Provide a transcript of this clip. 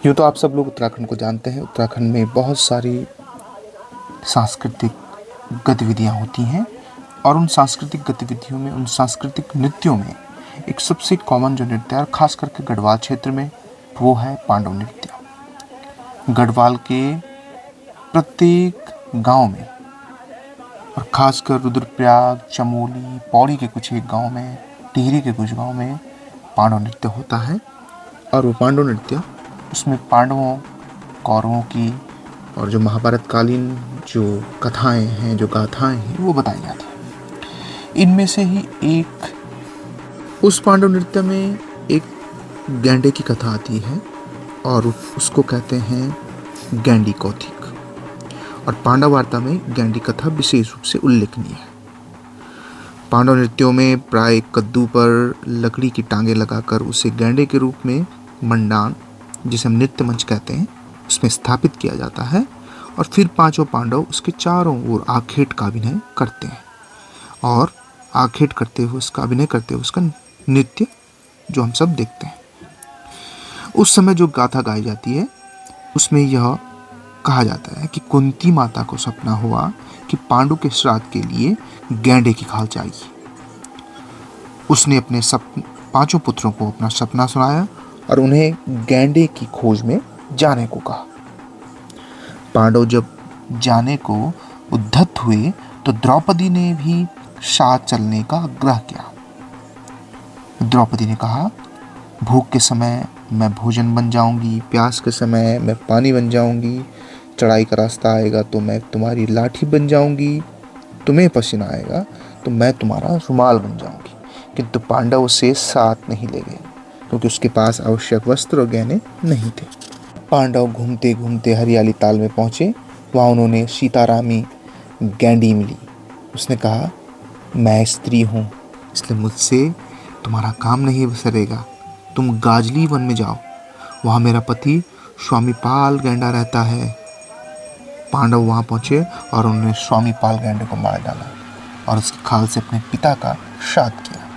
यूँ तो आप सब लोग उत्तराखंड को जानते हैं। उत्तराखंड में बहुत सारी सांस्कृतिक गतिविधियाँ होती हैं और उन सांस्कृतिक गतिविधियों में, उन सांस्कृतिक नृत्यों में एक सबसे कॉमन जो नृत्य है, खास करके गढ़वाल क्षेत्र में, वो है पांडव नृत्य। गढ़वाल के प्रत्येक गांव में और खासकर रुद्रप्रयाग, चमोली, पौड़ी के कुछ एक गांव में, टिहरी के कुछ गांव में पांडव नृत्य होता है। और वो पांडव नृत्य, उसमें पांडवों, कौरवों की और जो महाभारत कालीन जो कथाएं हैं, जो गाथाएं हैं, वो बताई जाती हैं। इनमें से ही एक, उस पांडव नृत्य में एक गैंडे की कथा आती है और उसको कहते हैं गैंडी कौथिक। और पांडव वार्ता में गैंडी कथा विशेष रूप से उल्लेखनीय है। पांडव नृत्यों में प्राय कद्दू पर लकड़ी की टांगे लगाकर उसे गैंडे के रूप में मंडान, जिसे हम नृत्य मंच कहते हैं, उसमें स्थापित किया जाता है और फिर पांचों पांडव उसके चारों ओर आखेट का अभिनय करते हैं और आखेट करते हुए, उसका अभिनय करते हुए उसका नृत्य जो हम सब देखते हैं। उस समय जो गाथा गाई जाती है उसमें यह कहा जाता है कि कुंती माता को सपना हुआ कि पांडु के श्राद्ध के लिए गैंडे की खाल चाहिए। उसने अपने पांचों पुत्रों को अपना सपना सुनाया और उन्हें गैंडे की खोज में जाने को कहा। पांडव जब जाने को उद्धत हुए तो द्रौपदी ने भी साथ चलने का आग्रह किया। द्रौपदी ने कहा, भूख के समय मैं भोजन बन जाऊंगी, प्यास के समय मैं पानी बन जाऊंगी, चढ़ाई का रास्ता आएगा तो मैं तुम्हारी लाठी बन जाऊंगी, तुम्हें पसीना आएगा तो मैं तुम्हारा रुमाल बन जाऊंगी। किंतु पांडव उसे साथ नहीं ले गए क्योंकि उसके पास आवश्यक वस्त्र और गहने नहीं थे। पांडव घूमते घूमते हरियाली ताल में पहुंचे। वहाँ उन्होंने सीतारामी गैंडी मिली। उसने कहा, मैं स्त्री हूँ, इसलिए मुझसे तुम्हारा काम नहीं सरेगा। तुम गाजली वन में जाओ, वहाँ मेरा पति स्वामीपाल गैंडा रहता है। पांडव वहाँ पहुँचे और उन्होंने स्वामीपाल गैंडे को मार डाला और उसकी खाल से अपने पिता का श्राद्ध किया।